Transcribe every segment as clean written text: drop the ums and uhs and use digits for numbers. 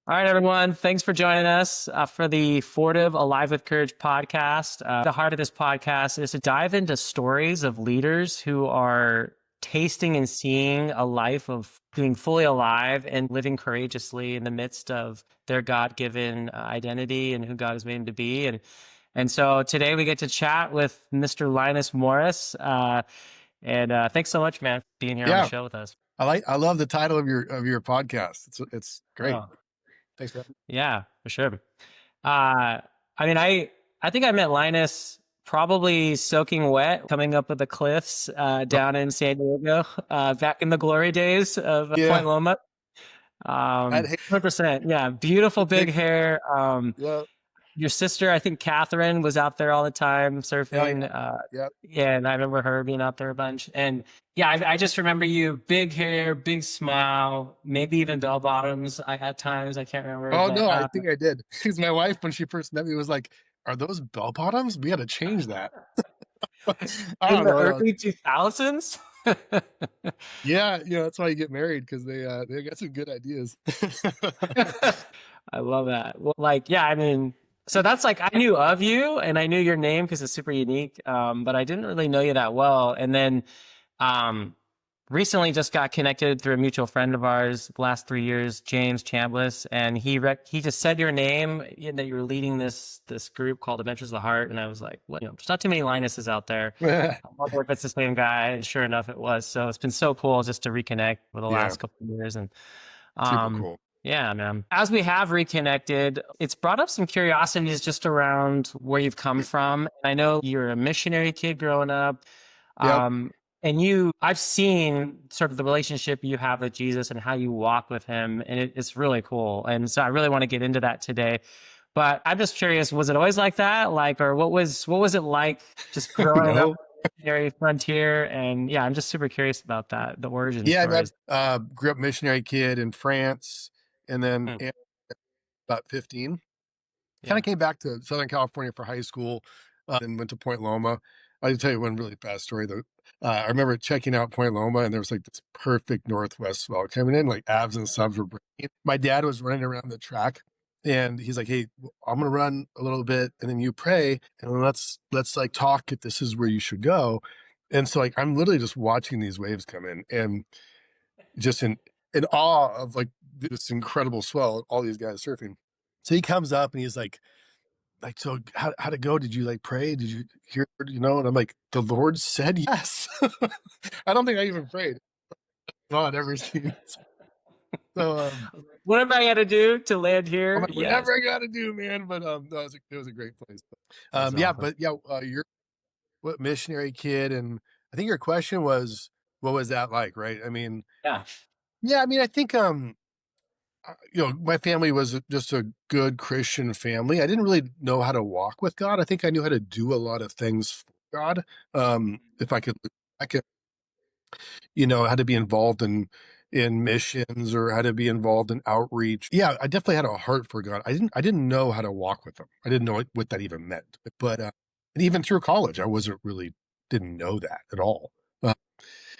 All right, everyone. Thanks for joining us for the Fortive Alive with Courage podcast. The heart of this podcast is to dive into stories of leaders who are tasting and seeing a life of being fully alive and living courageously in the midst of their God-given identity and who God has made them to be. And so today we get to chat with Mr. Linus Morris. And thanks so much, man, for being here on the Yeah, show with us. I love the title of your podcast. It's great. Oh, Thanks for having yeah, for sure. I mean, I think I met Linus probably soaking wet, coming up with the cliffs me. down in San Diego, back in the glory days of Yeah, Point Loma. I'd hate 100%. Yeah, beautiful to big take. hair. Yeah, Your sister, I think Catherine, was out there all the time yeah, yeah, surfing. yeah. Yeah, and I remember her being out there a bunch. And yeah, I just remember you, big hair, big smile, maybe even bell bottoms. I had times I can't remember, Oh but no, I think I did. Because my wife, when she first met me, was like, "Are those bell bottoms? We got to change that." I in don't the know. early 2000s. Yeah, that's why you get married because they got some good ideas. I love that. Well, like, yeah, I mean, so that's like I knew of you and I knew your name because it's super unique, but I didn't really know you that well. And then um, recently just got connected through a mutual friend of ours the last 3 years, James Chambliss, and he just said your name, that you were leading this group called Adventures of the Heart, and I was like, what? There's not too many Linuses out there. I wonder if it's the same guy, and sure enough, it was. So it's been so cool just to reconnect for the Yeah, last couple of years, and super um, cool. yeah, man. As we have reconnected, it's brought up some curiosities just around where you've come from. I know you're a missionary kid growing up. Yep. Um, and I've seen sort of the relationship you have with Jesus and how you walk with him, and it's really cool. And so I really want to get into that today. But I'm just curious, was it always like that? Like, or what was it like just growing up No. on the missionary frontier? And yeah, I'm just super curious about that, the origin Yeah, stories. I grew up missionary kid in France, and then Hmm. about 15. Kind Yeah. of came back to Southern California for high school, and went to Point Loma. I'll tell you one really fast story though. I remember checking out Point Loma, and there was like this perfect northwest swell coming in, like abs and subs were breaking. My dad was running around the track, and he's like, "Hey, I'm gonna run a little bit, and then you pray, and then let's like talk if this is where you should go." And so like I'm literally just watching these waves come in, and just in awe of like this incredible swell, all these guys surfing. So he comes up and he's like, so how'd it go? Did you like pray? Did you hear, And I'm like, the Lord said yes. I don't think I even prayed. God ever seen. So, Whatever I got to do to land I'm here, like, yes. whatever I got to do, man. But, no, it was a great place. That's Yeah, awesome. but yeah, you're what missionary kid. And I think your question was, what was that like? Right. I mean, Yeah. yeah, I mean, I think, my family was just a good Christian family. I didn't really know how to walk with God. I think I knew how to do a lot of things for God. If I could, how to be involved in missions or how to be involved in outreach. Yeah, I definitely had a heart for God. I didn't know how to walk with him. I didn't know what that even meant. But and even through college, I wasn't really didn't know that at all. Uh,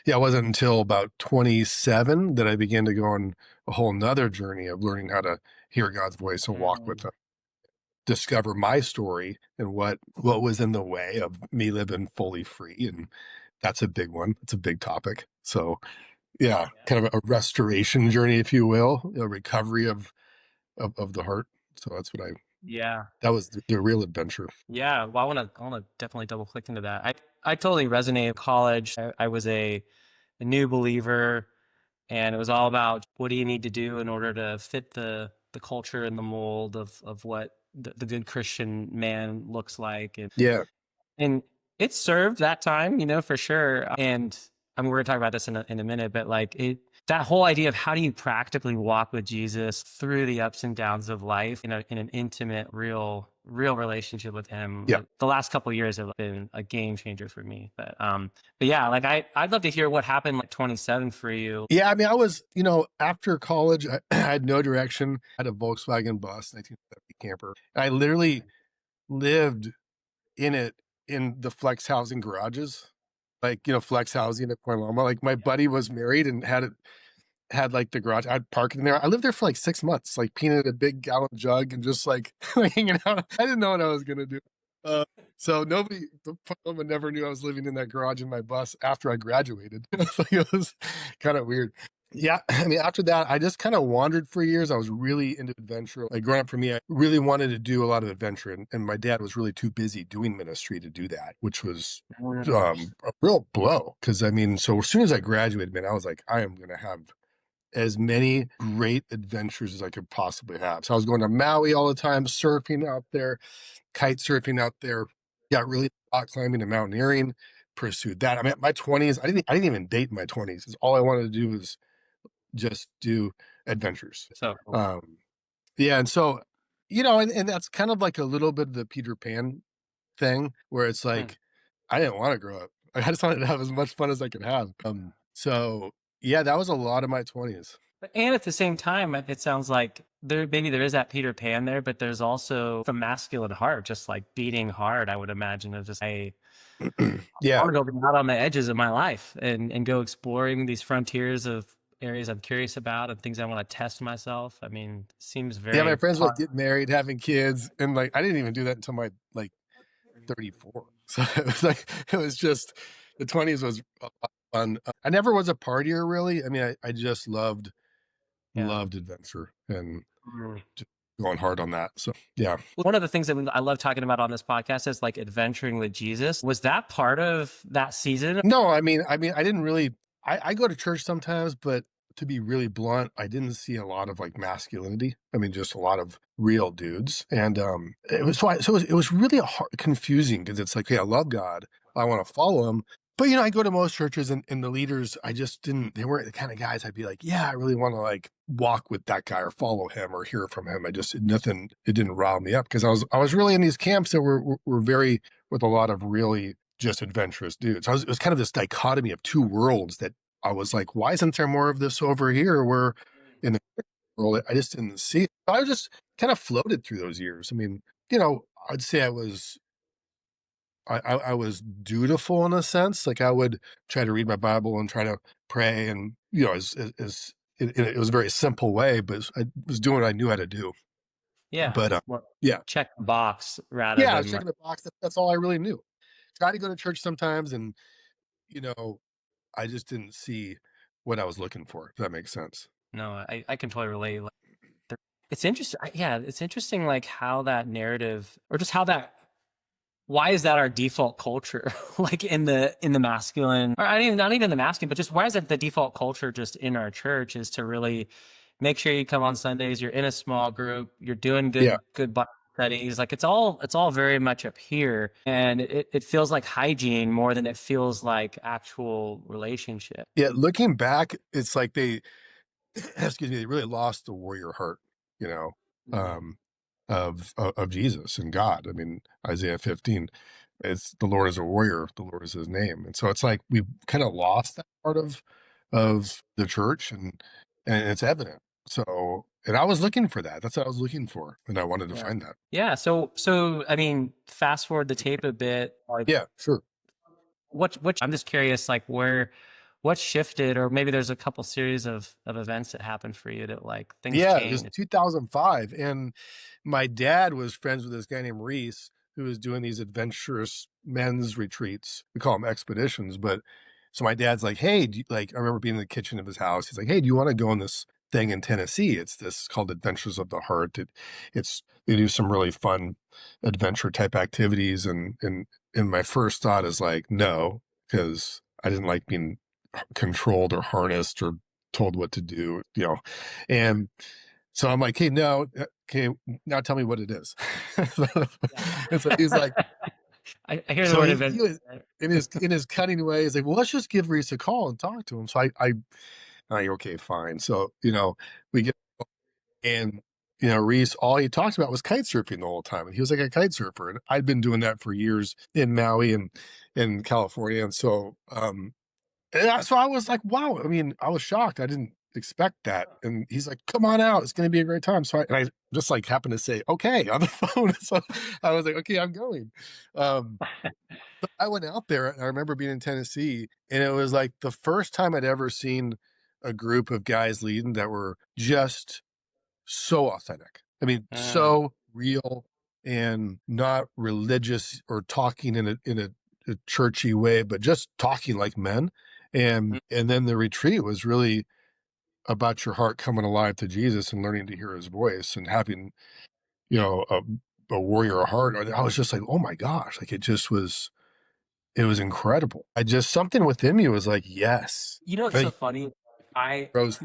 yeah, it wasn't until about 27 that I began to go on a whole nother journey of learning how to hear God's voice and walk with Mm, him, discover my story and what was in the way of me living fully free. And that's a big one. It's a big topic. So yeah, yeah. kind of a restoration journey, if you will, a recovery of the heart. So Yeah. that was the real adventure. Yeah. Well, I want to definitely double click into that. I totally resonate in college. I was a new believer, and it was all about what do you need to do in order to fit the culture and the mold of what the good Christian man looks like. Yeah. And it served that time, for sure. And I mean, we're gonna talk about this in a minute, but like that whole idea of how do you practically walk with Jesus through the ups and downs of life in an intimate, real relationship with him. Yeah. The last couple of years have been a game changer for me. But yeah, like I'd love to hear what happened like 27 for you. Yeah. I mean, I was, after college, I had no direction. I had a Volkswagen bus, 1970 camper. I literally lived in it in the flex housing garages, like, flex housing at Point Loma. Like my buddy was married and had it had like the garage. I'd park in there. I lived there for like 6 months, like peeing in a big gallon jug and just like hanging out. I didn't know what I was gonna do. Uh, so nobody, the woman never knew I was living in that garage in my bus after I graduated. Like, it was kind of weird. Yeah, I mean, after that, I just kind of wandered for years. I was really into adventure. Like growing up for me, I really wanted to do a lot of adventure, and my dad was really too busy doing ministry to do that, which was Mm. a real blow. Because I mean, so as soon as I graduated, man, I was like, I am gonna have as many great adventures as I could possibly have. So I was going to Maui all the time, surfing out there, kite surfing out there, got really rock climbing and mountaineering, pursued that. I mean, my 20s, I didn't even date in my 20s. 'Cause all I wanted to do was just do adventures. So cool. Yeah, and so, and that's kind of like a little bit of the Peter Pan thing where it's Mm. like I didn't want to grow up. I just wanted to have as much fun as I could have. So yeah, that was a lot of my 20s. And at the same time, it sounds like there is that Peter Pan there, but there's also the masculine heart, just like beating hard. I would imagine of just I Yeah. want to go out on the edges of my life and go exploring these frontiers of areas I'm curious about and things I want to test myself. I mean, seems Yeah, my very friends were fun. like getting married, having kids, and like I didn't even do that until my like 34. So it was just the 20s was a lot of fun. I never was a partier really. I mean, I just Yeah. loved adventure and Mm. just going hard on that. So yeah. One of the things that I love talking about on this podcast is like adventuring with Jesus. Was that part of that season? No, I mean, I didn't really. I go to church sometimes, but to be really blunt, I didn't see a lot of like masculinity. I mean, just a lot of real dudes, and it was it was really confusing because it's like, hey, I love God, I want to follow Him, but I go to most churches and the leaders, I just didn't. They weren't the kind of guys I'd be like, yeah, I really want to like walk with that guy or follow him or hear from him. I just nothing. It didn't rile me up because I was really in these camps that were very with a lot of really just adventurous dudes. It was kind of this dichotomy of two worlds that I was like, why isn't there more of this over here? Where in the world, I just didn't see it. I just kind of floated through those years. I mean, I'd say I was dutiful in a sense. Like I would try to read my Bible and try to pray, and as it was a very simple way, but I was doing what I knew how to do. Yeah. But Well, yeah, check the box rather yeah, I was than like, checking the box. That's all I really knew. Try to go to church sometimes, and you know, I just didn't see what I was looking for, if that makes sense. no, I can totally relate. Like, it's interesting. Yeah, it's interesting, like how that narrative, or just how that, why is that our default culture, like in the masculine, or not even the masculine, but just why is it the default culture just in our church is to really make sure you come on Sundays, you're in a small group, you're doing Yeah. good Bible studies. Like it's all very much up here, and it feels like hygiene more than it feels like actual relationship. Yeah. Looking back, it's like they, excuse me, they really lost the warrior heart, you know, Mm. um, of Jesus and God. I mean, Isaiah 15, it's the Lord is a warrior, the Lord is his name. And so it's like we've kind of lost that part of the church and it's evident. So, and I was looking for that. That's what I was looking for. And I wanted to Yeah. find that. Yeah. So I mean, fast forward the tape a bit. Like, Yeah, sure. what I'm just curious, like what shifted, or maybe there's a couple series of events that happened for you that like things Yeah, it was changed. 2005, and my dad was friends with this guy named Reese who was doing these adventurous men's retreats. We call them expeditions, but so my dad's like, "Hey, like I remember being in the kitchen of his house. He's like, "Hey, do you want to go on this thing in Tennessee? It's this called Adventures of the Heart. It's they do some really fun adventure type activities." And my first thought is like, no, because I didn't like being controlled or harnessed or told what to do. And so I'm like, hey, no, okay, now tell me what it is. And so he's like, I hear the so word he event. was in his cutting way, he's like, well, let's just give Reese a call and talk to him. So I'm like, okay, fine. So, we get and Reese, all he talked about was kite surfing the whole time. And he was like a kite surfer. And I'd been doing that for years in Maui and in California. And so I was like, wow. I mean, I was shocked. I didn't expect that. And he's like, come on out. It's going to be a great time. And I just like happened to say, okay, on the phone. So I was like, okay, I'm going. Um, but I went out there and I remember being in Tennessee and it was like the first time I'd ever seen a group of guys leading that were just so authentic. I mean, Mm, so real and not religious or talking a churchy way, but just talking like men. mm, And then the retreat was really about your heart coming alive to Jesus and learning to hear his voice and having, you know, a warrior heart. I was just like, oh my gosh, like it was incredible. I just, something within me was like, yes. You know, it's so Hey, funny. I Rose,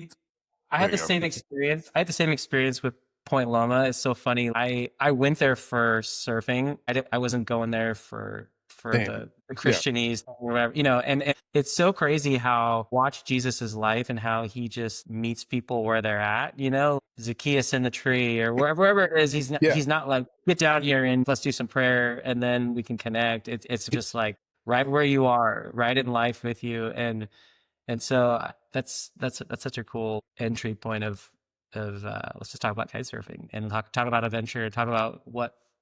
I there had you the go. same experience. I had the same experience with Point Loma. It's so funny. I went there for surfing. I wasn't going there for Same. the Yeah. Christianese or whatever, and it's so crazy how watch Jesus's life and how he just meets people where they're at, Zacchaeus in the tree or wherever it is. Yeah. He's not like, get down here and let's do some prayer and then we can connect. It's just like right where you are, right in life with you. And so that's such a cool entry point of let's just talk about kite surfing and talk about adventure, talk about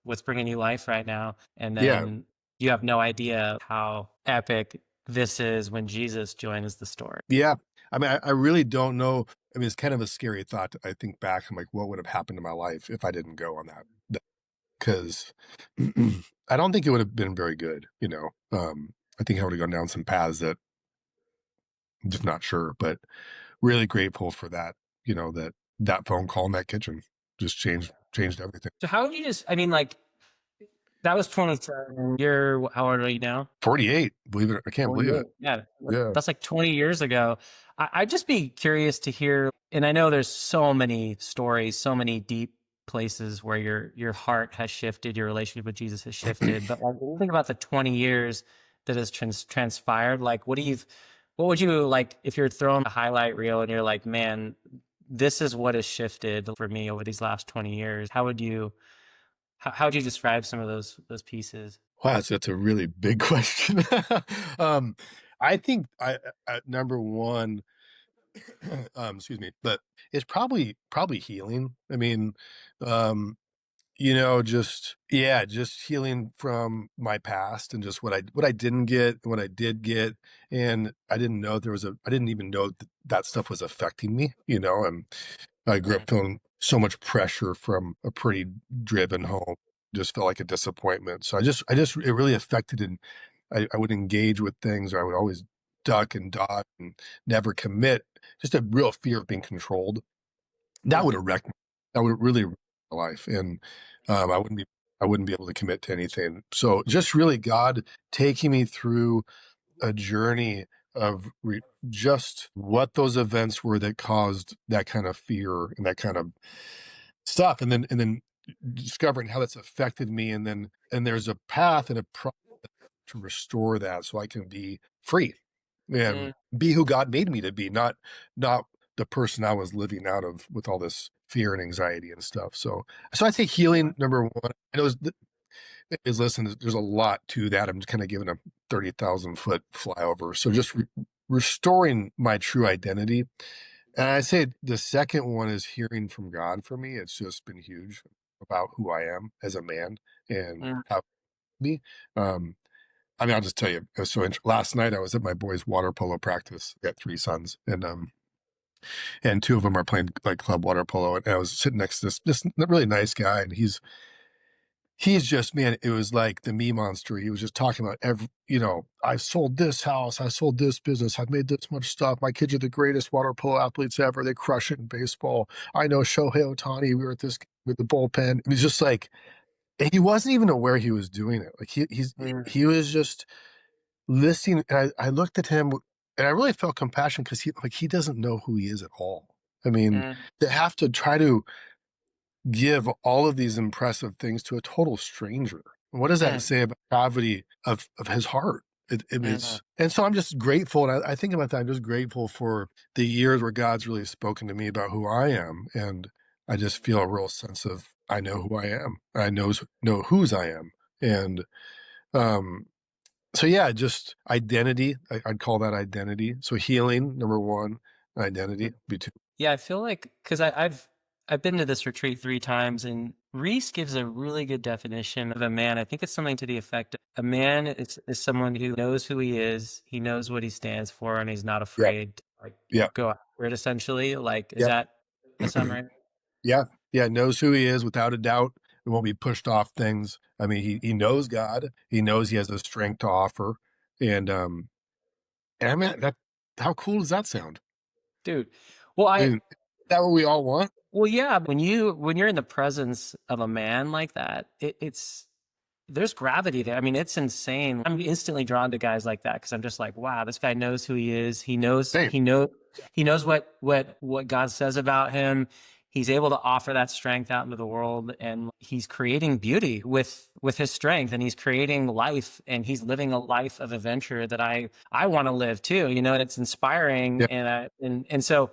what's bringing you life right now, and Yeah. then you have no idea how epic this is when Jesus joins the story. Yeah. I mean, I really don't know. I mean, it's kind of a scary thought. I think back, I'm like, what would have happened to my life if I didn't go on that? Because I don't think it would have been very good, you know. I think I would have gone down some paths that I'm just not sure, but really grateful for that, that phone call in that kitchen just changed everything. So how would you just? I mean, like that was 27. You're how old are you now? 48, believe it, I can't believe 48. it. Yeah, Yeah. that's like 20 years ago. I'd just be curious to hear, and I know there's so many stories, so many deep places where your heart has shifted, your relationship with Jesus has shifted. But like, when you think about the 20 years that has transpired, like what would you like if you're throwing a highlight reel and you're like, man, this is what has shifted for me over these last 20 years? How would you describe some of those pieces? Wow, that's a really big question. um, I think number one, excuse me, but it's probably healing. I mean, um, just yeah, just healing from my past and just what I didn't get, what I did get, and I didn't even know that stuff was affecting me. And I grew up Mm, feeling so much pressure from a pretty driven home. Just felt like a disappointment. So it really affected, and I would engage with things, or I would always duck and dodge and never commit. Just a real fear of being controlled. That would mm, have wrecked me. That would really wreck my life, and I wouldn't be able to commit to anything. So just really God taking me through a journey of just what those events were that caused that kind of fear and that kind of stuff, and then discovering how that's affected me, and there's a path and a process to restore that so I can be free and mm, be who God made me to be, not the person I was living out of with all this fear and anxiety and stuff. So I say healing number one. I know is listen, there's a lot to that. I'm just kind of giving a 30,000-foot flyover. So just restoring my true identity. And I say the second one is hearing from God for me. It's just been huge about who I am as a man and mm. how me. Um, I mean, I'll just tell you. So last night I was at my boys' water polo practice. I got three sons, and two of them are playing like club water polo. And I was sitting next to this really nice guy, and he's just, man, it was like the me monster. He was just talking about I sold this house, I sold this business, I've made this much stuff. My kids are the greatest water polo athletes ever. They crush it in baseball. I know Shohei Ohtani. We were at this with the bullpen. And he's just like, and he wasn't even aware he was doing it. Like Mm, he was just listening. And I looked at him and I really felt compassion because he doesn't know who he is at all. I mean, mm, to have to try to give all of these impressive things to a total stranger. What does that mm, say about gravity of his heart? It mm, is, and so I'm just grateful, and I think about that. I'm just grateful for the years where God's really spoken to me about who I am, and I just feel a real sense of I know who I am. I know whose I am, and um, so yeah, just identity. I'd call that identity. So healing, number one, mm. identity, be two. Yeah, I feel like because I've been to this retreat 3 times, and Reese gives a really good definition of a man. I think it's something to the effect of a man is someone who knows who he is, he knows what he stands for, and he's not Yeah, afraid to like yeah, go after accurate, essentially. Like, is Yep. that sound right? Yeah. Yeah. Knows who he is without a doubt. It won't be pushed off things. I mean, he knows God. He knows he has the strength to offer. And I mean that how cool does that sound? Dude. Well, I mean, is that what we all want? yeah, when you're in the presence of a man like that, it's there's gravity there. I mean, it's insane. I'm instantly drawn to guys like that because I'm just like, wow, this guy knows who he is. Same. He knows what God says about him. He's able to offer that strength out into the world, and he's creating beauty with his strength, and he's creating life, and he's living a life of adventure that I want to live too. You know, and it's inspiring, Yeah. and so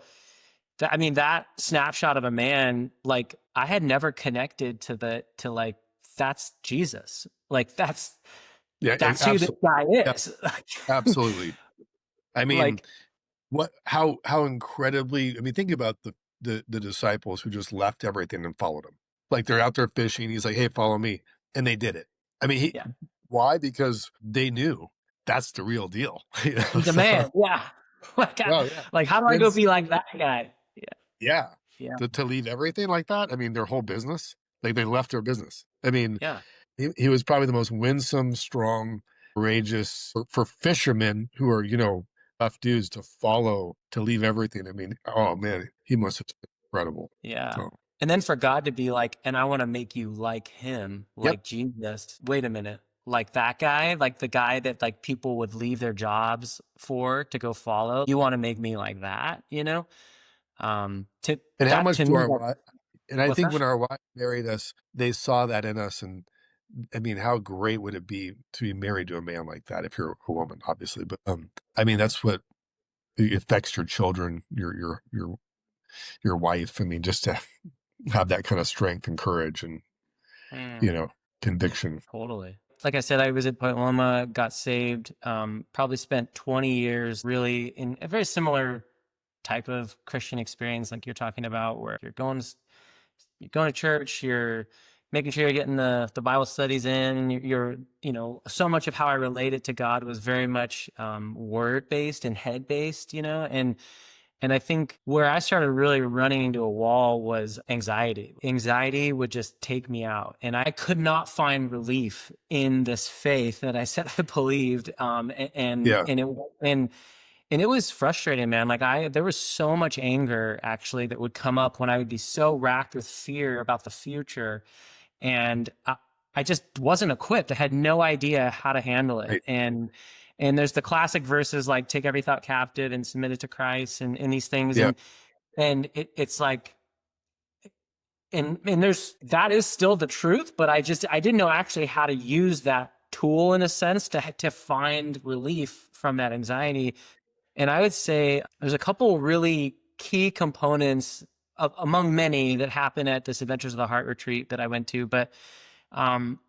I mean, that snapshot of a man, like I had never connected to like, that's Jesus. Like Yeah. that's who this Absolutely. guy Yeah, is. absolutely. I mean, Like, what how incredibly, I mean, think about the disciples who just left everything and followed him. Like they're out there fishing, he's like, hey, follow me, and they did it. I mean, yeah, why? Because they knew that's the real deal. he's a So man. Yeah. Like, well, yeah. like, how do I go It's be like that guy? Yeah. yeah. Yeah. To leave everything like that, I mean, their whole business, like they left their business. I mean, Yeah. he was probably the most winsome, strong, courageous for fishermen who are, tough dudes to follow, to leave everything. I mean, oh man, he must have been incredible. Yeah. So, And then for God to be like, and I want to make you like him, yep. like Jesus. Wait a minute. Like that guy, like the guy that like people would leave their jobs for to go follow. You want to make me like that, you know? To And how that much to do me, our that, wives, and I what's think that? when our wives married us, they saw that in us. And I mean, how great would it be to be married to a man like that if you're a woman, obviously. But I mean, that's what it affects your children, your wife. I mean, just to have that kind of strength and courage and, Mm, you know, conviction. totally. Like I said, I was at Point Loma, got saved, probably spent 20 years really in a very similar type of Christian experience like you're talking about, where you're going to church, you're making sure you're getting the Bible studies in, you know, so much of how I related to God was very much word based and head based, you know, and I think where I started really running into a wall was anxiety. Anxiety would just take me out, and I could not find relief in this faith that I said I believed. Yeah. And it was frustrating, man. Like there was so much anger actually that would come up when I would be so racked with fear about the future, and I just wasn't equipped. I had no idea how to handle it, Right. and there's the classic verses like take every thought captive and submit it to Christ and these things, Yeah. and it's like, and there's that is still the truth, but I didn't know actually how to use that tool in a sense to find relief from that anxiety. And I would say there's a couple really key components among many that happen at this Adventures of the Heart retreat that I went to. But um,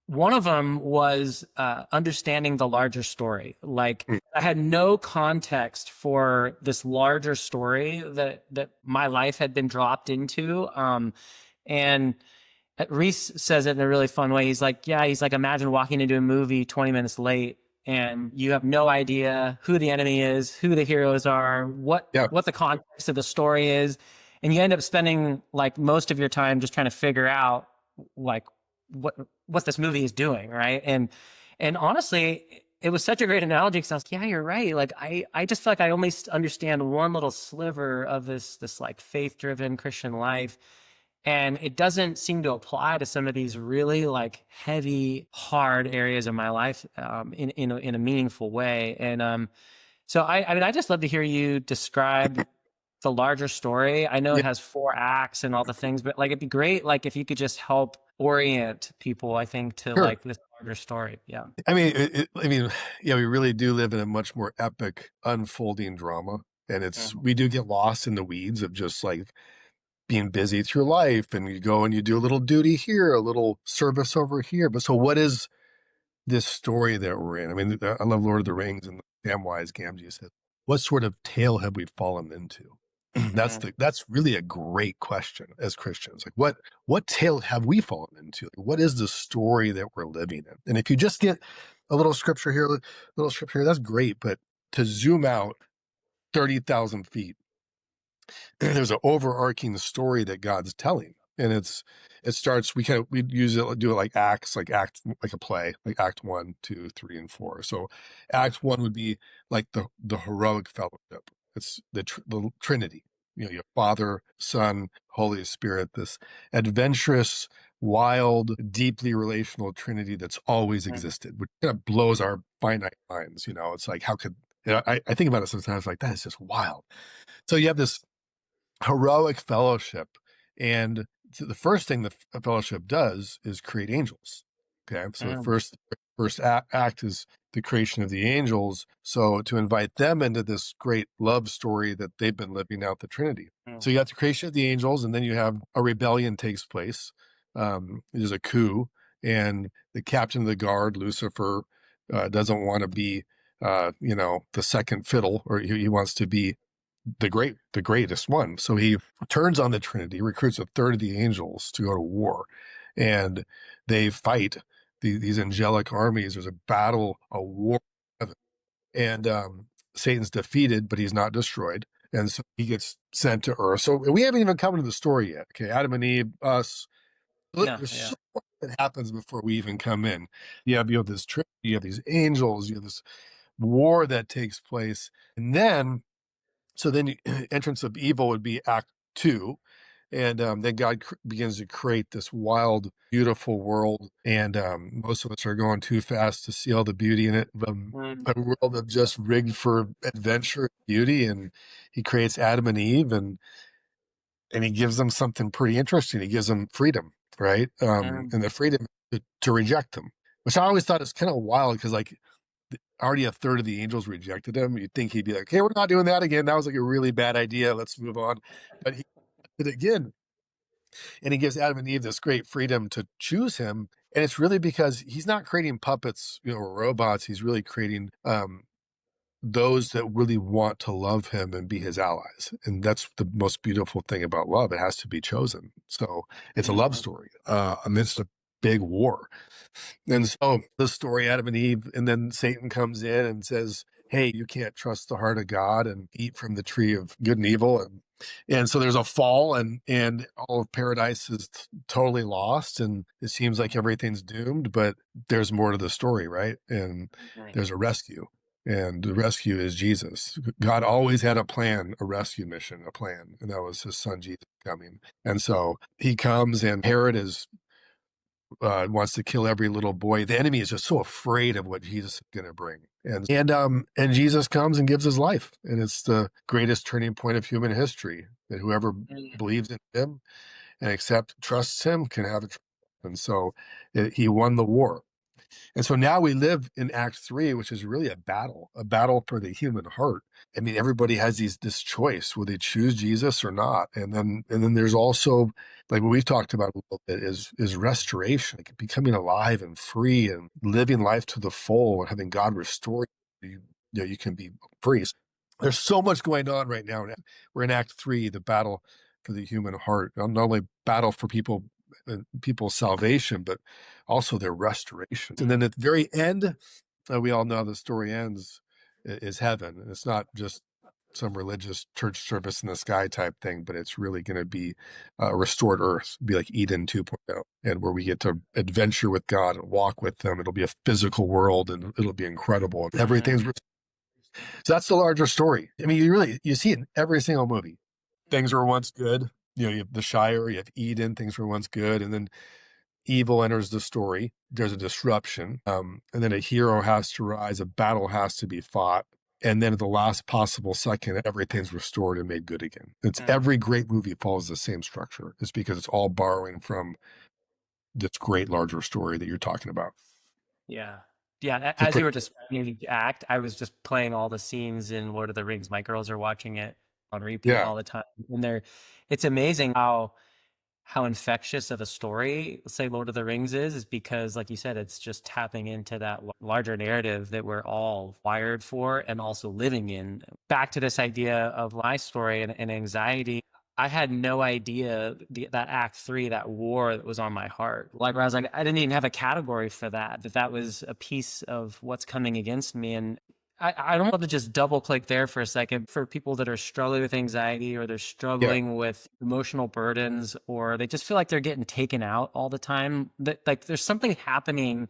one of them was understanding the larger story. Like Mm. I had no context for this larger story that my life had been dropped into. And Reese says it in a really fun way. He's like, imagine walking into a movie 20 minutes late and you have no idea who the enemy is, who the heroes are, Yeah. what the context of the story is. And you end up spending like most of your time just trying to figure out like what this movie is doing. Right. And honestly, it was such a great analogy because I was like, yeah, you're right. Like I just feel like I only understand one little sliver of this like faith driven Christian life, and it doesn't seem to apply to some of these really like heavy, hard areas of my life in a meaningful way. And so I mean, I just love to hear you describe the larger story. I know it Yeah. has 4 acts and all the things, but like it'd be great like if you could just help orient people, I think, to Sure. like this larger story. Yeah. I mean, I mean, yeah, we really do live in a much more epic unfolding drama. And Mhm. we do get lost in the weeds of just like being busy through life. And you go and you do a little duty here, a little service over here. But so what is this story that we're in? I mean, I love Lord of the Rings and Samwise Gamgee said, what sort of tale have we fallen into? Mhm. That's really a great question as Christians. Like what tale have we fallen into? Like, what is the story that we're living in? And if you just get a little scripture here, that's great. But to zoom out 30,000 feet there's an overarching story that God's telling. And it starts, we use it, do it like acts, like a play, like act 1, 2, 3, and 4. So act 1 would be like the heroic fellowship. It's the Trinity, your Father, Son, Holy Spirit, this adventurous, wild, deeply relational Trinity that's always existed, which kind of blows our finite minds. It's like, how could, I think about it sometimes like that is just wild. So you have this heroic fellowship, and the first thing the fellowship does is create angels. Okay, so the first act is the creation of the angels, so to invite them into this great love story that they've been living out, the Trinity. So you have the creation of the angels, and then you have a rebellion takes place. There's a coup, and the captain of the guard, Lucifer, doesn't want to be the second fiddle, or he wants to be the greatest one. So he turns on the Trinity, recruits a third of the angels to go to war, and they fight these angelic armies. There's a battle, a war, and Satan's defeated, but he's not destroyed, and so he gets sent to Earth. So we haven't even come to the story yet. Okay, Adam and Eve, us. There's so much that happens before we even come in. You have this Trinity, you have these angels, you have this war that takes place, and then entrance of evil would be act 2. And then God begins to create this wild, beautiful world. And most of us are going too fast to see all the beauty in it. A world that's just rigged for adventure and beauty. And he creates Adam and Eve, and he gives them something pretty interesting. He gives them freedom, right? And the freedom to reject them, which I always thought is kind of wild, because like already a third of the angels rejected him. You'd think he'd be like, hey, we're not doing that again. That was like a really bad idea. Let's move on. But he did it again. And he gives Adam and Eve this great freedom to choose him. And it's really because he's not creating puppets, or robots. He's really creating those that really want to love him and be his allies. And that's the most beautiful thing about love. It has to be chosen. So it's a love story amidst a big war. And so the story, Adam and Eve, and then Satan comes in and says, hey, you can't trust the heart of God and eat from the tree of good and evil. And so there's a fall, and all of paradise is totally lost, and it seems like everything's doomed, but there's more to the story, right? And there's a rescue. And the rescue is Jesus. God always had a plan, a rescue mission, a plan, and that was his son Jesus coming. And so he comes, and Herod wants to kill every little boy. The enemy is just so afraid of what Jesus is going to bring. And Jesus comes and gives his life. And it's the greatest turning point of human history, that whoever believes in him and trusts him can have it. And so he won the war. And so now we live in Act 3, which is really a battle for the human heart. I mean, everybody has this choice: will they choose Jesus or not? And then there's also, like what we've talked about a little bit, is restoration, like becoming alive and free and living life to the full and having God restore you. You can be free. There's so much going on right now. We're in Act 3, the battle for the human heart. Not only battle for people's salvation, but also their restoration. And then at the very end, we all know how the story ends, is heaven. And it's not just some religious church service in the sky type thing, but it's really going to be a restored earth, be like Eden 2.0, and where we get to adventure with God and walk with them. It'll be a physical world, and it'll be incredible. Everything's so that's the larger story. I mean, you see it in every single movie. Things were once good. You have the Shire, you have Eden, things were once good, and then evil enters the story. There's a disruption, and then a hero has to rise, a battle has to be fought, and then at the last possible second, everything's restored and made good again. It's every great movie follows the same structure. It's because it's all borrowing from this great larger story that you're talking about. Yeah. Yeah. As you were describing the act, I was just playing all the scenes in Lord of the Rings. My girls are watching it on repeat all the time. And it's amazing how infectious of a story, say, Lord of the Rings is because, like you said, it's just tapping into that larger narrative that we're all wired for and also living in. Back to this idea of my story and anxiety. I had no idea that Act 3, that war that was on my heart. Like, I was like, I didn't even have a category for that was a piece of what's coming against me. And I don't want to just double click there for a second for people that are struggling with anxiety or they're Yeah, struggling with emotional burdens or they just feel like they're getting taken out all the time. That like there's something happening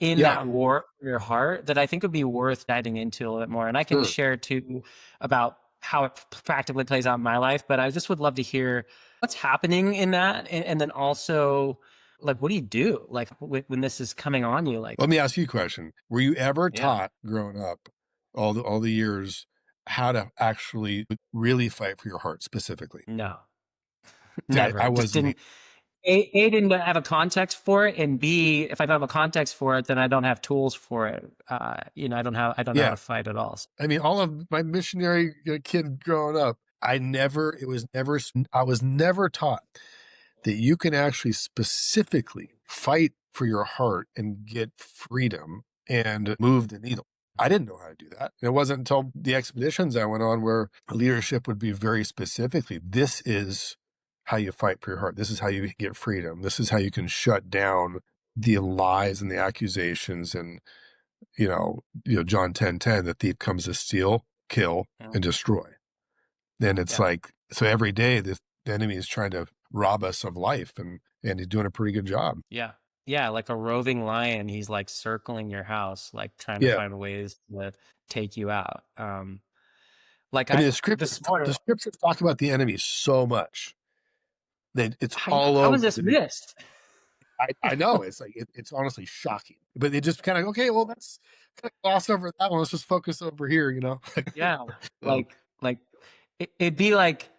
in yeah, that war for your heart that I think would be worth diving into a little bit more. And I can sure. share too about how it practically plays out in my life, but I just would love to hear what's happening in that. And then also like, what do you do? Like when this is coming on you, like, Let me ask you a question. Were you ever yeah, taught growing up, all the years, how to actually really fight for your heart specifically? no, See, I never. Just wasn't. didn't. A didn't have a context for it, and B, if I don't have a context for it, then I don't have tools for it. I don't know how Yeah, to fight at all. I mean, all of my missionary kid growing up, I was never taught that you can actually specifically fight for your heart and get freedom and move the needle. I didn't know how to do that. It wasn't until the expeditions I went on where leadership would be very specifically, this is how you fight for your heart. This is how you get freedom. This is how you can shut down the lies and the accusations and John 10:10, the thief comes to steal, kill, Yeah, and destroy. Then it's yeah, like, so every day the enemy is trying to rob us of life, and he's doing a pretty good job. yeah, yeah. Like a roving lion, he's like circling your house, like trying to Yeah. find ways to take you out. Like I mean, I this morning, the scriptures talk about the enemy so much that it's all how over was this the news. missed? I know it's like, it's honestly shocking, but they just kind of, okay, well, let's kind of gloss over that one. Let's just focus over here. Yeah, So, like it'd be like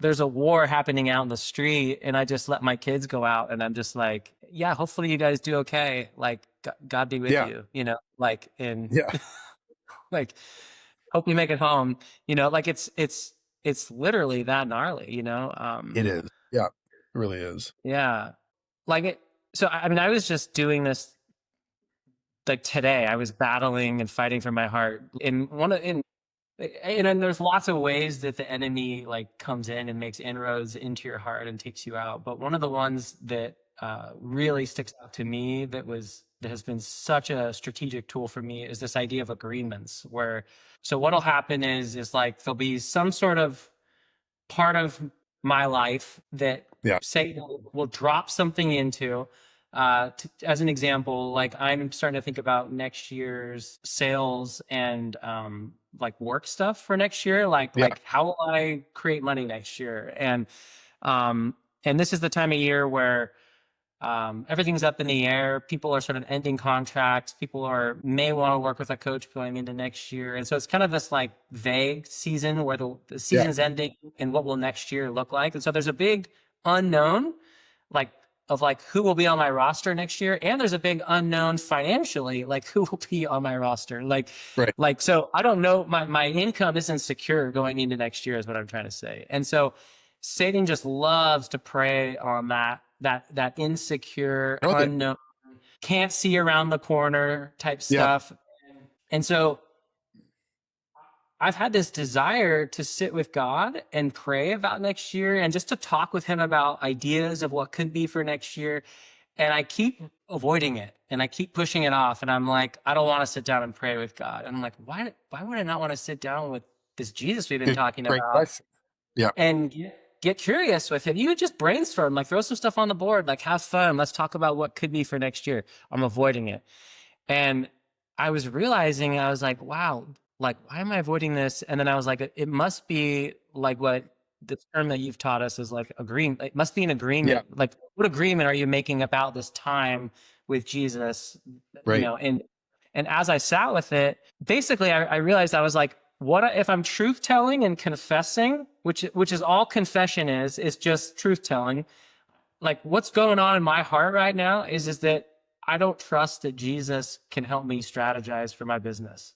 there's a war happening out in the street and I just let my kids go out and I'm just like, yeah, hopefully you guys do okay. Like God be with yeah, you, you know, like and yeah, like hope you make it home, you know, like it's literally that gnarly, you know. it is. Yeah, it really is. Yeah. Like it so I mean I was just doing this like today. I was battling and fighting for my heart in one of in and then there's lots of ways that the enemy like comes in and makes inroads into your heart and takes you out. But one of the ones that really sticks out to me that has been such a strategic tool for me is this idea of agreements. Where so what'll happen is like there'll be some sort of part of my life that Yeah, Satan will drop something into. As an example, like I'm starting to think about next year's sales and like work stuff for next year. yeah, How will I create money next year? Um, and this is the time of year where everything's up in the air. People are sort of ending contracts. People are may want to work with a coach going into next year, and so it's kind of this like vague season where the yeah, season's ending and what will next year look like. And so there's a big unknown, like of like who will be on my roster next year, and there's a big unknown financially, like who will be on my roster. right. So I don't know. My income isn't secure going into next year, is what I'm trying to say. And so Satan just loves to prey on that insecure, I know that. unknown, can't see around the corner type Yeah, stuff. And so I've had this desire to sit with God and pray about next year and just to talk with him about ideas of what could be for next year. And I keep avoiding it and I keep pushing it off. And I'm like, I don't want to sit down and pray with God. And I'm like, why would I not want to sit down with this Jesus we've been talking great about question. Yeah, and get curious with him? You would just brainstorm, like throw some stuff on the board, like have fun. Let's talk about what could be for next year. I'm avoiding it. And I was realizing, I was like, wow, like, why am I avoiding this? And then I was like, it must be like what the term that you've taught us is like agreement. It must be an yeah, agreement. Like, what agreement are you making about this time with Jesus? You right. know, and as I sat with it, basically, I realized I was like, what if I'm truth telling and confessing, which is all confession is just truth telling. Like what's going on in my heart right now is that I don't trust that Jesus can help me strategize for my business.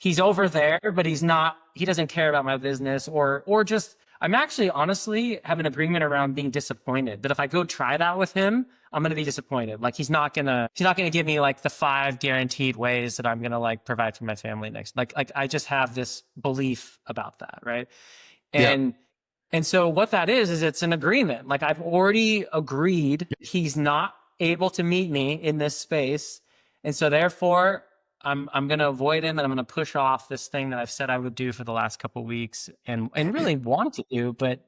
He's over there, but he doesn't care about my business or just, I'm actually honestly have an agreement around being disappointed that if I go try that with him, I'm going to be disappointed. Like he's not going to give me like the 5 guaranteed ways that I'm going to like provide for my family next. Like I just have this belief about that. Right. Yeah, And, and so what that is it's an agreement. Like I've already agreed he's not able to meet me in this space. And so therefore I'm going to avoid him, and I'm going to push off this thing that I've said I would do for the last couple of weeks, and really want to do, but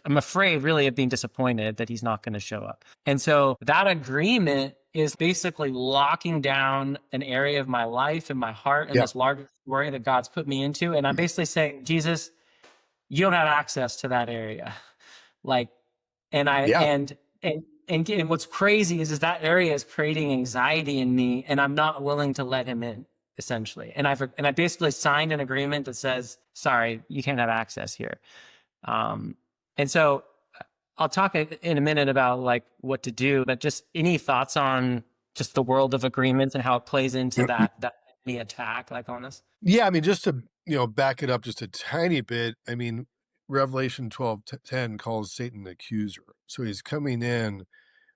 I'm afraid really of being disappointed that he's not going to show up. And so that agreement is basically locking down an area of my life and my heart and Yeah. this larger story that God's put me into. And I'm basically saying, Jesus, you don't have access to that area. Like, and I, Yeah. and what's crazy is that area is creating anxiety in me, and I'm not willing to let him in, essentially. And I basically signed an agreement that says, sorry, you can't have access here. And so I'll talk in a minute about like what to do, but just any thoughts on just the world of agreements and how it plays into that enemy attack, like on us? Yeah, I mean, just to, back it up just a tiny bit, I mean, Revelation 12:10 calls Satan the accuser. So he's coming in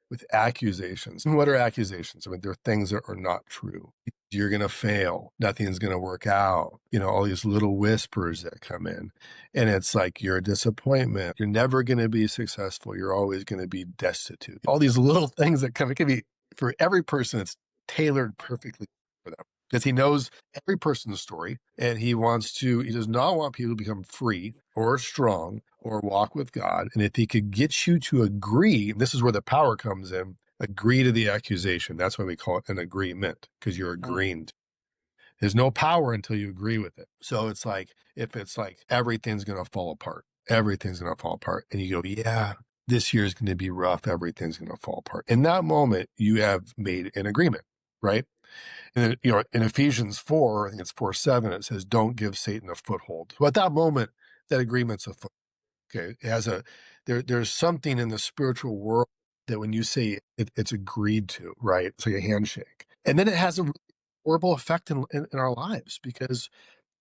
with accusations. And what are accusations? I mean, they're things that are not true. You're going to fail. Nothing's going to work out. All these little whispers that come in. And it's like, you're a disappointment. You're never going to be successful. You're always going to be destitute. All these little things that come, it can be for every person, it's tailored perfectly for them. Because he knows every person's story, and he does not want people to become free or strong or walk with God. And if he could get you to agree, this is where the power comes in, agree to the accusation. That's why we call it an agreement, because you're agreeing. There's no power until you agree with it. So it's like, if it's like everything's going to fall apart, everything's going to fall apart. And you go, yeah, this year's going to be rough. Everything's going to fall apart. In that moment, you have made an agreement, right? And then, in Ephesians 4, I think it's 4:7, it says, don't give Satan a foothold. So at that moment, that agreement's a foothold. Okay. It has there's something in the spiritual world that when you say it's agreed to, right? It's like a handshake. And then it has a horrible effect in our lives, because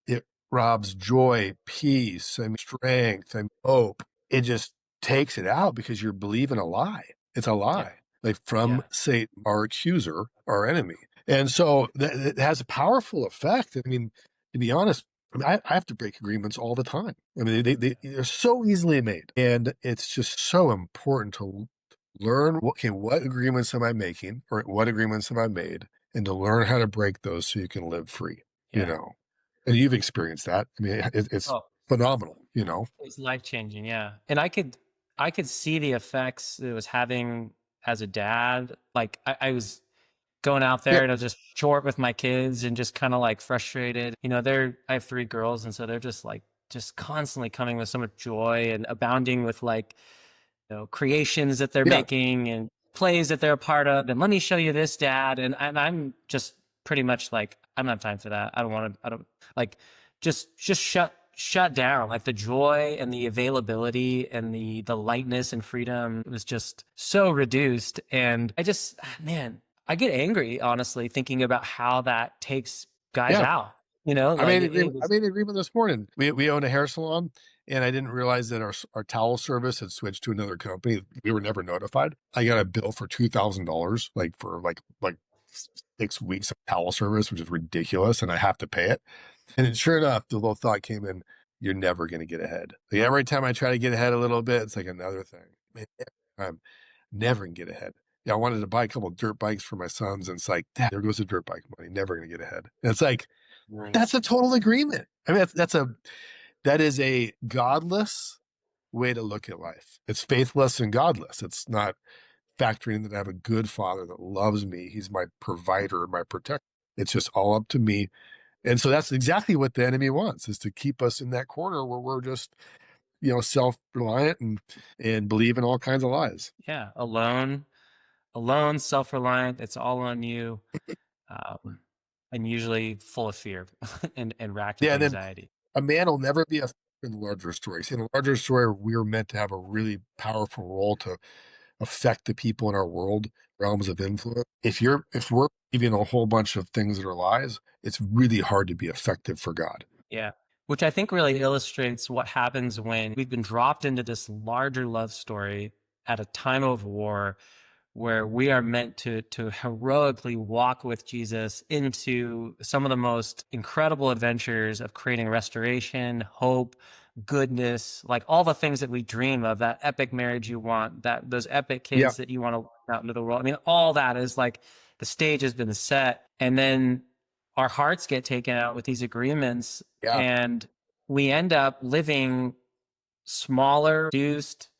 it robs joy, peace, strength, and hope. It just takes it out because you're believing a lie. It's a Yeah. lie, like from Yeah. Satan, our accuser, our enemy. And so it has a powerful effect. I mean, to be honest, I have to break agreements all the time. I mean, they're so easily made. And it's just so important to learn, what agreements am I making, or what agreements have I made, and to learn how to break those so you can live free, Yeah. And you've experienced that. I mean, it's Oh, phenomenal. it's life changing. Yeah. And I could see the effects it was having as a dad. Like I was going out Yeah. there and I was just short with my kids and just kind of like frustrated. I have 3 girls, and so they're just constantly coming with so much joy and abounding with like, creations that they're Yeah. making and plays that they're a part of. And let me show you this, dad. And I'm just pretty much like, I don't have time for that. I don't want to, I don't like, just shut down. Like the joy and the availability and the lightness and freedom was just so reduced. And man, I get angry, honestly, thinking about how that takes guys Yeah. out, I like made an it agreement. I was, made an agreement this morning. We own a hair salon, and I didn't realize that our towel service had switched to another company. We were never notified. I got a bill for $2,000, like for like 6 weeks of towel service, which is ridiculous, and I have to pay it. And then sure enough, the little thought came in: you're never going to get ahead. Like every time I try to get ahead a little bit, it's like another thing. Man, I'm never going to get ahead. Yeah, I wanted to buy a couple of dirt bikes for my sons, and it's like, Dad, there goes the dirt bike money. Never going to get ahead. And it's like, that's a total agreement. I mean, that is a godless way to look at life. It's faithless and godless. It's not factoring that I have a good father that loves me. He's my provider, my protector. It's just all up to me. And so that's exactly what the enemy wants, is to keep us in that corner where we're just, self-reliant and believe in all kinds of lies. yeah, alone, self-reliant. It's all on you. Um, and usually full of fear and racked with Yeah. And then anxiety. a man will never be a in the larger story. See, in the larger story, we're meant to have a really powerful role to affect the people in our world, realms of influence. If we're believing a whole bunch of things that are lies, it's really hard to be effective for God. Yeah. Which I think really illustrates what happens when we've been dropped into this larger love story at a time of war where we are meant to heroically walk with Jesus into some of the most incredible adventures of creating restoration, hope, goodness, like all the things that we dream of, that epic marriage you want, that those epic Yeah. kids that you want to walk out into the world. I mean, all that is like the stage has been set. And then our hearts get taken out with these agreements, Yeah. and we end up living smaller, reduced,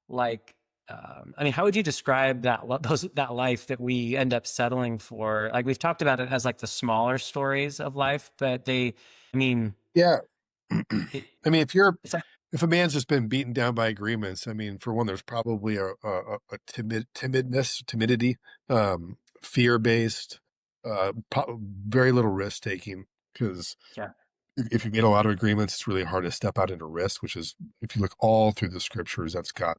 like, I mean, how would you describe that life that we end up settling for? Like, we've talked about it as like the smaller stories of life, but I mean, Yeah. it, I mean, it's like, if a man's just been beaten down by agreements, I mean, for one, there's probably a timidity, fear based, very little risk taking. Because yeah, if you made a lot of agreements, it's really hard to step out into risk. Which is, if you look all through the scriptures, that's God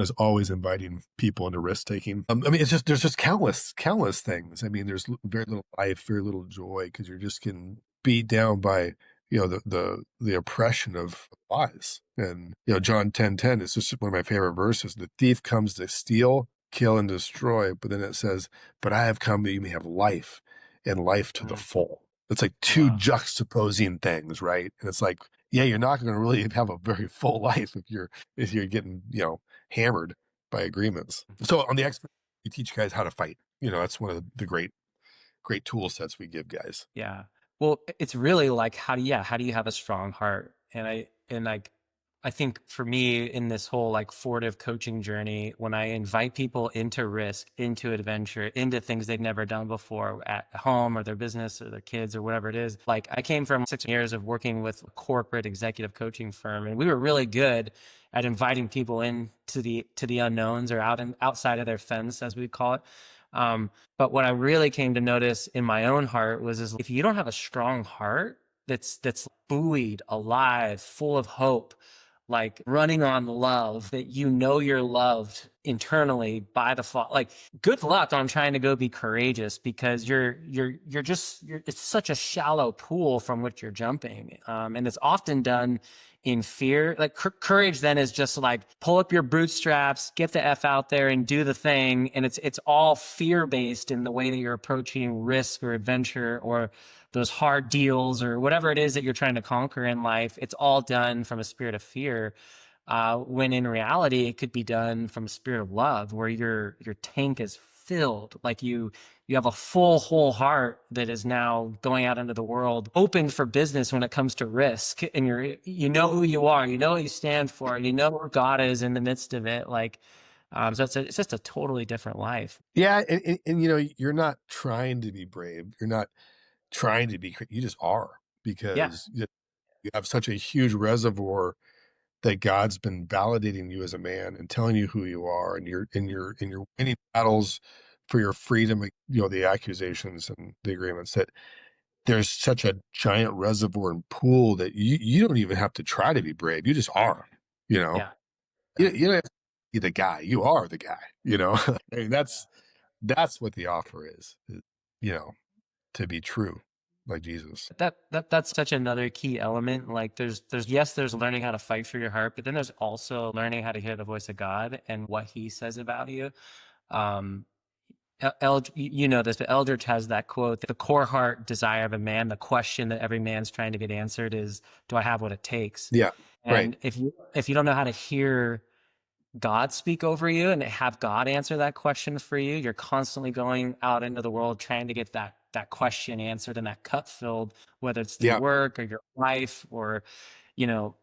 is always inviting people into risk taking. I mean, there's just countless things. I mean, there's very little life, very little joy, because you're just getting beat down by the oppression of lies. And John 10:10 is just one of my favorite verses. The thief comes to steal, kill, and destroy, but then it says, "But I have come that you may have life, and life to the mm, full." It's like two wow, juxtaposing things, right? And it's like, yeah, you're not going to really have a very full life if you're getting hammered by agreements. So on the expert, we teach guys how to fight. That's one of the great tool sets we give guys. yeah. Well, it's really like, how do you have a strong heart? I think for me in this whole like formative coaching journey, when I invite people into risk, into adventure, into things they've never done before at home or their business or their kids or whatever it is, like I came from 6 years of working with a corporate executive coaching firm, and we were really good at inviting people into the unknowns or outside of their fence, as we call it. But what I really came to notice in my own heart is if you don't have a strong heart that's buoyed, alive, full of hope, like running on love, that you're loved internally by the fall, like good luck on trying to go be courageous, because it's such a shallow pool from which you're jumping, and it's often done in fear. Like courage then is just like pull up your bootstraps, get the F out there and do the thing. And it's all fear based in the way that you're approaching risk or adventure or those hard deals or whatever it is that you're trying to conquer in life. It's all done from a spirit of fear. When in reality, it could be done from a spirit of love, where your tank is filled, like you have a full whole heart that is now going out into the world open for business when it comes to risk, and you know who you are, you know what you stand for, and you know where God is in the midst of it. Like, so it's just a totally different life. Yeah, and you're not trying to be brave. You're not trying to be. You just are, Yeah, because you have such a huge reservoir that God's been validating you as a man and telling you who you are, and you're winning battles for your freedom. The accusations and the agreements, that there's such a giant reservoir and pool that you don't even have to try to be brave. You just are. You know, yeah. you don't have to be the guy. You are the guy. I mean, that's what the offer is, you know, to be true, like Jesus. That's such another key element. Like there's learning how to fight for your heart, but then there's also learning how to hear the voice of God and what he says about you. Um, you know this, but Eldridge has that quote: "The core heart desire of a man, the question that every man's trying to get answered is, do I have what it takes?" Yeah. Right. And if you don't know how to hear God speak over you and have God answer that question for you, you're constantly going out into the world trying to get that question answered and that cup filled, whether it's through Yeah. work or your life or, you know,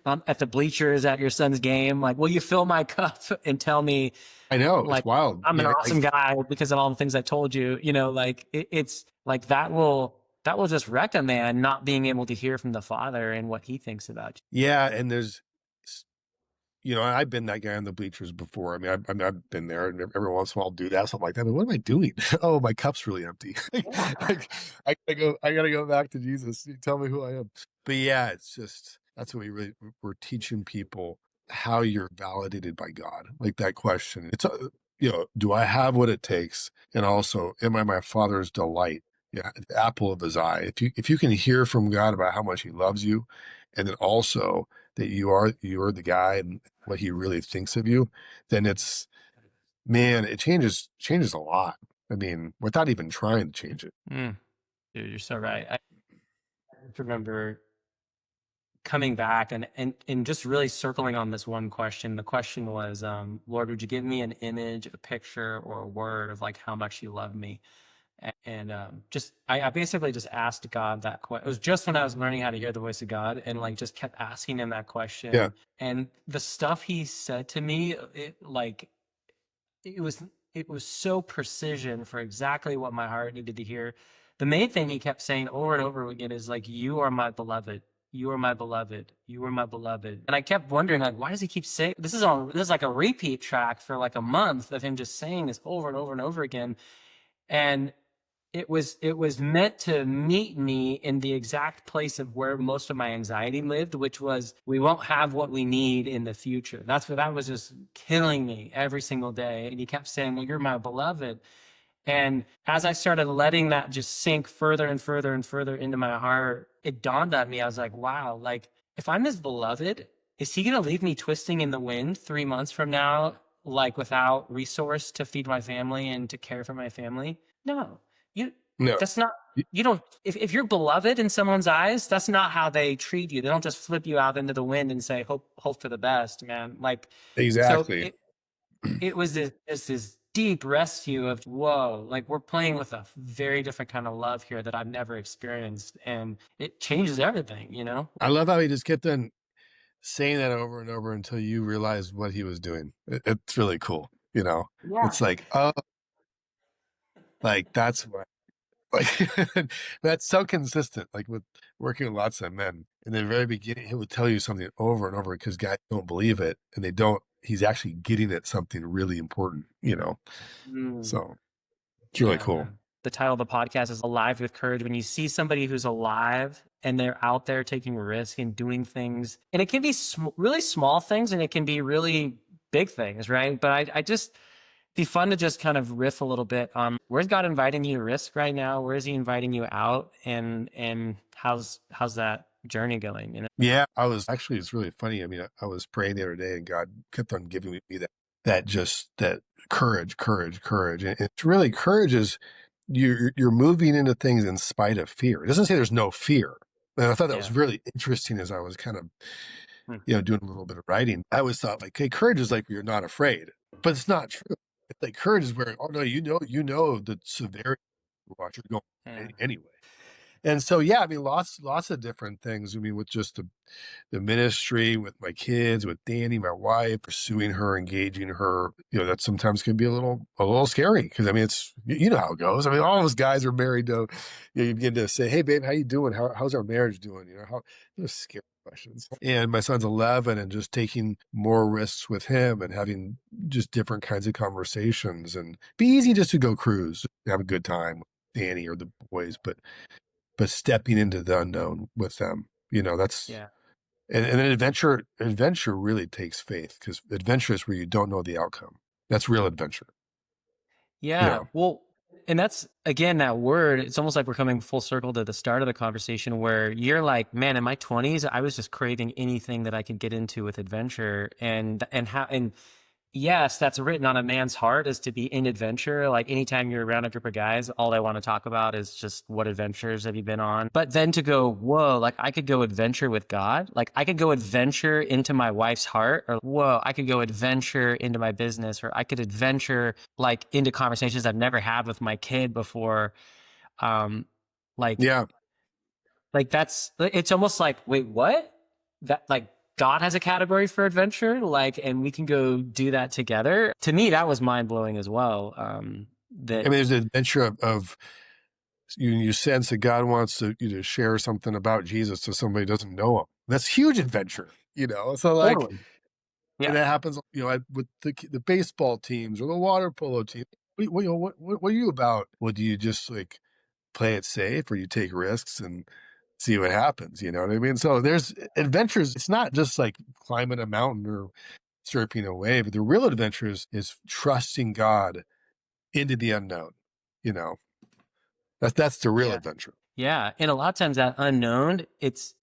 I'm at the bleachers at your son's game. Like, will you fill my cup and tell me, I know, it's like, wild. I'm an awesome guy because of all the things I told you? Like it's like that will just wreck a man not being able to hear from the Father and what he thinks about Yeah, and I've been that guy on the bleachers before. I've been there, and every once in a while I'll do that, something like that. But what am I doing? Oh, my cup's really empty. you. I gotta go back to Jesus. Tell me who I am. But yeah, it's just that's what we're teaching people, how you're validated by God. Like that question. It's do I have what it takes? And also, am I my Father's delight? Yeah, the apple of his eye. If you can hear from God about how much he loves you, and then also that you're the guy and what he really thinks of you, then it changes a lot. I mean, without even trying to change it. Mm, dude, you're so right. I just remember coming back and just really circling on this one question. The question was, Lord, would you give me an image, a picture, or a word of like how much you love me? And just I basically just asked God that question. It was just when I was learning how to hear the voice of God, and like just kept asking him that Yeah. question. And the stuff he said to me, it was it was so precision for exactly what my heart needed to hear. The main thing he kept saying over and over again is like, "You are my beloved. You are my beloved. You are my beloved." And I kept wondering, like, why does he keep saying this? This is like a repeat track for like a month of him just saying this over and over and over again. And it was meant to meet me in the exact place of where most of my anxiety lived, which was we won't have what we need in the future. That's what that was just killing me every single day. And he kept saying, "Well, you're my beloved." And as I started letting that just sink further and further and further into my heart, it dawned on me. I was like, wow, like if I'm his beloved, is he going to leave me twisting in the wind 3 months from now, like without resource to feed my family and to care for my family? No, you, No. that's not, you don't, if you're beloved in someone's eyes, that's not how they treat you. They don't just flip you out into the wind and say, hope for the best, man. Like, so Exactly. it was this deep rescue of whoa, like we're playing with a very different kind of love here that I've never experienced, and it changes everything, you know. I love how he just kept on saying that over and over until you realized what he was doing. It's really cool. You know, Yeah. it's like, oh, like that's what, like, that's so consistent. Like with working with lots of men in the very beginning, he would tell you something over and over because guys don't believe it and they don't, he's actually getting at something really important, you know? Mm, So it's really yeah, cool. man. The title of the podcast is Alive with Courage. When you see somebody who's alive and they're out there taking risk and doing things, and it can be really small things and it can be really big things, right? But I just be fun to just kind of riff a little bit on where's God inviting you to risk right now? Where is he inviting you out? And how's that journey going? You know? Yeah, I was actually, it's really funny. I mean, I was praying the other day and God kept on giving me that courage, courage, courage. And it's really courage is you're moving into things in spite of fear. It doesn't say there's no fear. And I thought that was Yeah. really interesting as I was kind of, Hmm. doing a little bit of writing. I always thought like, hey, courage is like you're not afraid, but it's not true. It's like courage is where, oh no, you know the severity of what you're going Yeah. anyway. And so, yeah, I mean, lots of different things. I mean, with just the ministry, with my kids, with Danny, my wife, pursuing her, engaging her, that sometimes can be a little scary because I mean, it's, you know how it goes. I mean, all of us guys are married to, you begin to say, hey, babe, how you doing? How's our marriage doing? Those scary questions. And my son's 11 and just taking more risks with him and having just different kinds of conversations and be easy just to go cruise, have a good time with Danny or the boys, but stepping into the unknown with them, that's Yeah. and then adventure really takes faith because adventure is where you don't know the outcome. That's real adventure. Yeah. Yeah. Well, and that's again that word, it's almost like we're coming full circle to the start of the conversation where you're like, man, in my 20s, I was just craving anything that I could get into with adventure and yes, that's written on a man's heart is to be in adventure. Like anytime you're around a group of guys, all they want to talk about is just what adventures have you been on. But then to go, whoa, like I could go adventure with God. Like I could go adventure into my wife's heart, or whoa, I could go adventure into my business, or I could adventure like into conversations I've never had with my kid before. Um, like Yeah. like that's it's almost like, wait, what? That like God has a category for adventure, like, and we can go do that together. To me, that was mind blowing as well. I mean, That there's an adventure of you sense that God wants you to share something about Jesus to somebody who doesn't know him. That's huge adventure, So like, totally, and yeah, that happens, with the baseball teams or the water polo team. What are you about? Well, do you just like play it safe or you take risks and see what happens? You know what I mean? So there's adventures. It's not just like climbing a mountain or surfing a wave. The real adventure is trusting God into the unknown. You know, that's the real yeah. adventure. Yeah, and a lot of times that unknown, it's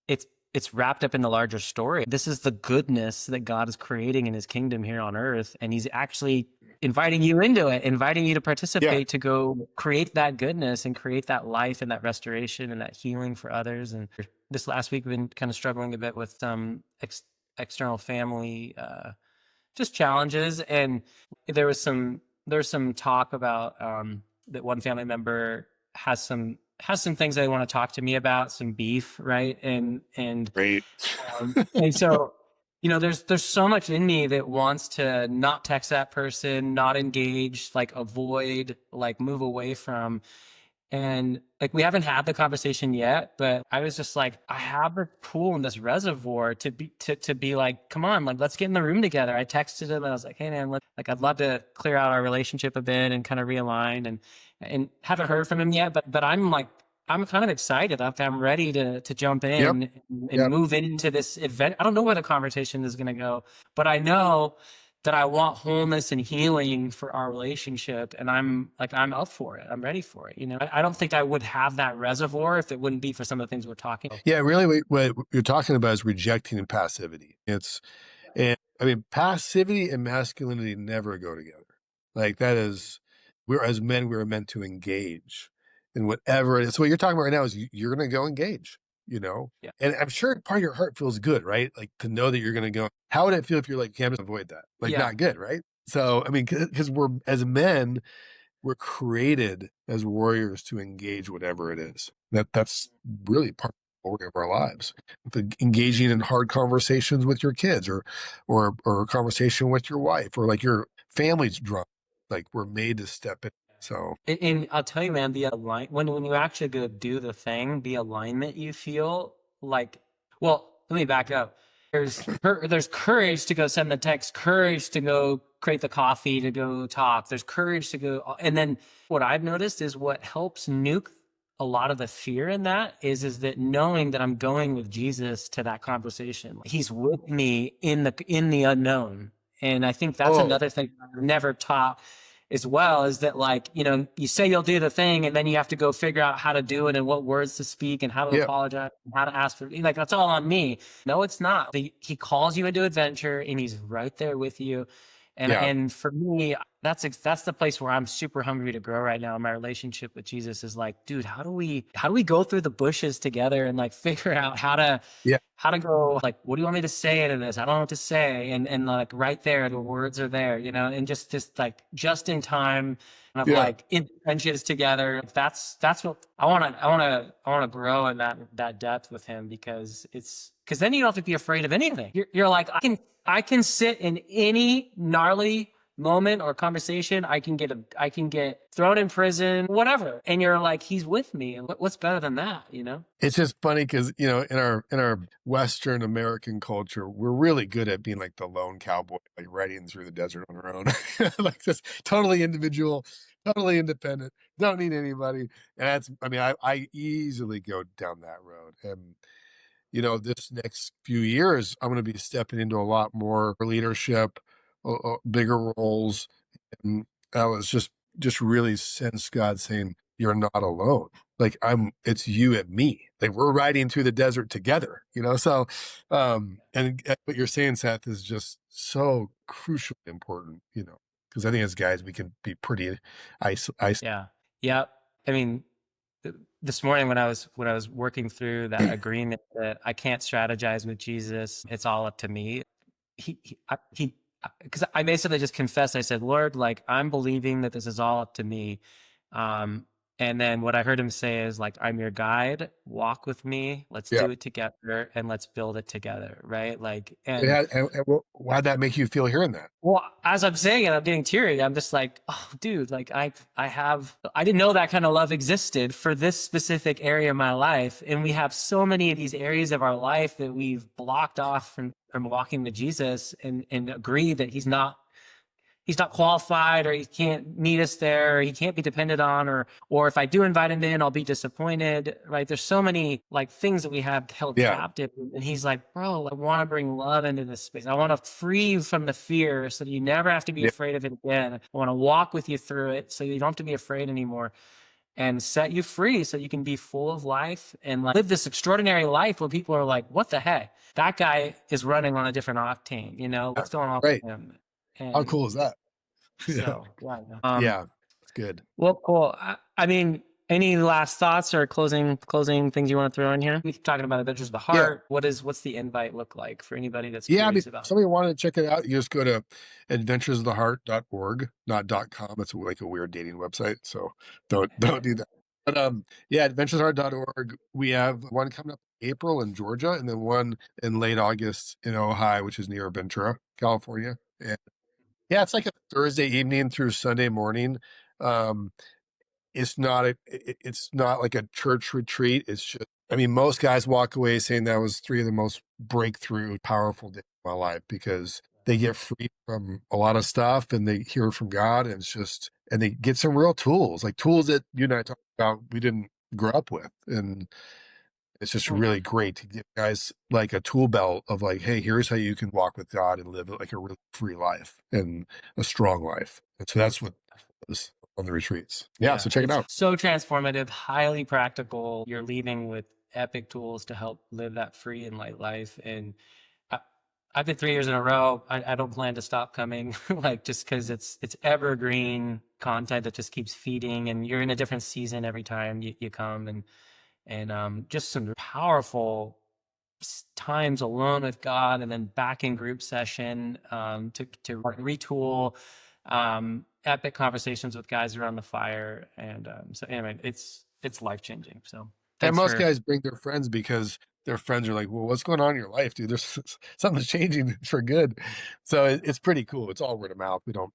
wrapped up in the larger story. This is the goodness that God is creating in his kingdom here on earth, and he's actually inviting you into it, inviting you to Yeah. participate to go create that goodness and create that life and that restoration and that healing for others. And this last week we've been kind of struggling a bit with some external family just challenges, and there was some talk about that one family member has some things they want to talk to me about, some beef, right? Great. And so, you know, there's so much in me that wants to not text that person, not engage, like avoid, like move away from. And like we haven't had the conversation yet, but I was just like, I have a pool in this reservoir to be like, come on, like let's get in the room together. I texted him and I was like, hey man, like I'd love to clear out our relationship a bit and kind of realign and haven't heard from him yet, but I'm like I'm kind of excited. I'm ready to jump Yep. in and Yep. move into this event. I don't know where the conversation is gonna go, but I know that I want wholeness and healing for our relationship. And I'm up for it. I'm ready for it. You know, I don't think I would have that reservoir if it wouldn't be for some of the things we're talking about. Yeah, really, what you're talking about is rejecting and passivity. And I mean, passivity and masculinity never go together. Like that is, we're as men, we're meant to engage in whatever it is. So what you're talking about right now is you're going to go engage, you know? Yeah. And I'm sure part of your heart feels good, right? Like to know that you're going to go. How would it feel if you're like, can't avoid that? Like Yeah. not good, right? So, I mean, because we're, as men, we're created as warriors to engage whatever it is. That's really part of the story of our lives. Engaging in hard conversations with your kids, or a conversation with your wife, or like your family's drunk. Like we're made to step in. So And I'll tell you, man, the when you actually go do the thing, the alignment you feel like, well, let me back up. There's courage to go send the text, courage to go create the coffee, to go talk. There's courage to go, and then what I've noticed is what helps nuke a lot of the fear in that is that knowing that I'm going with Jesus to that conversation. He's with me in the unknown. And I think that's oh another thing I've never taught as well, is that like, you know, you say you'll do the thing and then you have to go figure out how to do it and what words to speak and how to yeah, apologize and how to ask for, like, that's all on me. No, it's not. He calls you into adventure and he's right there with you. yeah, And for me, that's the place where I'm super hungry to grow right now. My relationship with Jesus is like, dude, how do we go through the bushes together and like figure out yeah, how to go, like, what do you want me to say into this? I don't know what to say. And like right there, the words are there, you know, and just like just in time kind of yeah, like in the trenches together. That's what I want to grow in that depth with him, because then you don't have to be afraid of anything. You're like, I can sit in any gnarly moment or conversation. I can get thrown in prison, whatever. And you're like, he's with me. What's better than that, you know? It's just funny because you know in our Western American culture, we're really good at being like the lone cowboy, like riding through the desert on our own, like just totally individual, totally independent, don't need anybody. And that's, I mean, I easily go down that road. And you know, this next few years, I'm going to be stepping into a lot more leadership, bigger roles. And I was just really sense God saying, "You're not alone. Like it's you and me. Like we're riding through the desert together." You know, so and what you're saying, Seth, is just so crucially important. You know, because I think as guys, we can be pretty isolated. Yeah. Yeah. I mean, this morning when I was working through that agreement that I can't strategize with Jesus, it's all up to me. He because I basically just confessed. I said, Lord, like I'm believing that this is all up to me. Um, and then what I heard him say is like, I'm your guide. Walk with me. Let's Yeah. do it together and let's build it together. Right. Like, Why'd that make you feel hearing that? well, as I'm saying it, I'm getting teary. I'm just like, oh, dude, like I didn't know that kind of love existed for this specific area of my life. And we have so many of these areas of our life that we've blocked off from walking with Jesus and agree that he's not qualified, or he can't meet us there, or he can't be depended on, or if I do invite him in, I'll be disappointed, right? There's so many like things that we have held Yeah. captive. And he's like, bro, I want to bring love into this space. I want to free you from the fear so that you never have to be Yeah. afraid of it again. I want to walk with you through it so you don't have to be afraid anymore, and set you free so you can be full of life and like live this extraordinary life where people are like, what the heck? That guy is running on a different octane, you know, what's going on Right. with him? How And cool is that? Yeah. so, yeah. Yeah. It's good. Well, cool. I mean, Any last thoughts or closing things you want to throw in here? We keep talking about Adventures of the Yeah. Heart. What's the invite look like for anybody that's Yeah, I mean, curious if about? somebody wanted to check it out, you just go to adventuresoftheheart.org, not .com. It's like a weird dating website, so don't do that. But yeah, adventuresoftheheart.org. We have one coming up in April in Georgia, and then one in late August in Ojai, which is near Ventura, California. And yeah, it's like a Thursday evening through Sunday morning. Um, it's not like a church retreat. It's just, I mean, most guys walk away saying that was three of the most breakthrough, powerful days of my life because they get free from a lot of stuff and they hear from God, and it's just, and they get some real tools, like tools that you and I talked about we didn't grow up with. And it's just Hmm. really great to give guys like a tool belt of like, hey, here's how you can walk with God and live like a really free life and a strong life. And so that's what is on the retreats. Yeah, Yeah, so check it it's out. so transformative, highly practical. You're leaving with epic tools to help live that free and light life. And I, I've been 3 years in a row. I don't plan to stop coming, like just because it's evergreen content that just keeps feeding, and you're in a different season every time you come, and just some powerful times alone with God, and then back in group session to retool, epic conversations with guys around the fire, and so anyway, it's life changing. So And thanks most for guys bring their friends because their friends are like, well, what's going on in your life, dude? There's something's changing for good. So it's pretty cool. It's all word of mouth. We don't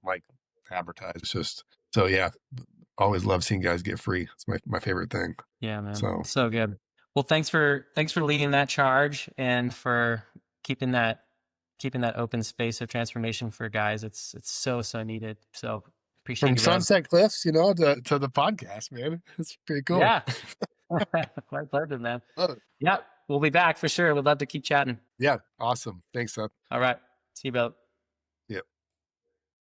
like advertise. It's just, so yeah, always love seeing guys get free. It's my favorite thing. yeah, man, So so good. Well, thanks for leading that charge and for keeping that keeping that open space of transformation for guys. It's so needed. So appreciate from you, bro. Sunset Cliffs, to the podcast, man, it's pretty cool. Yeah. My pleasure, man. Love it. Yeah, we'll be back for sure. We'd love to keep chatting. Yeah. Awesome. Thanks, Seth. All right. See you, brother.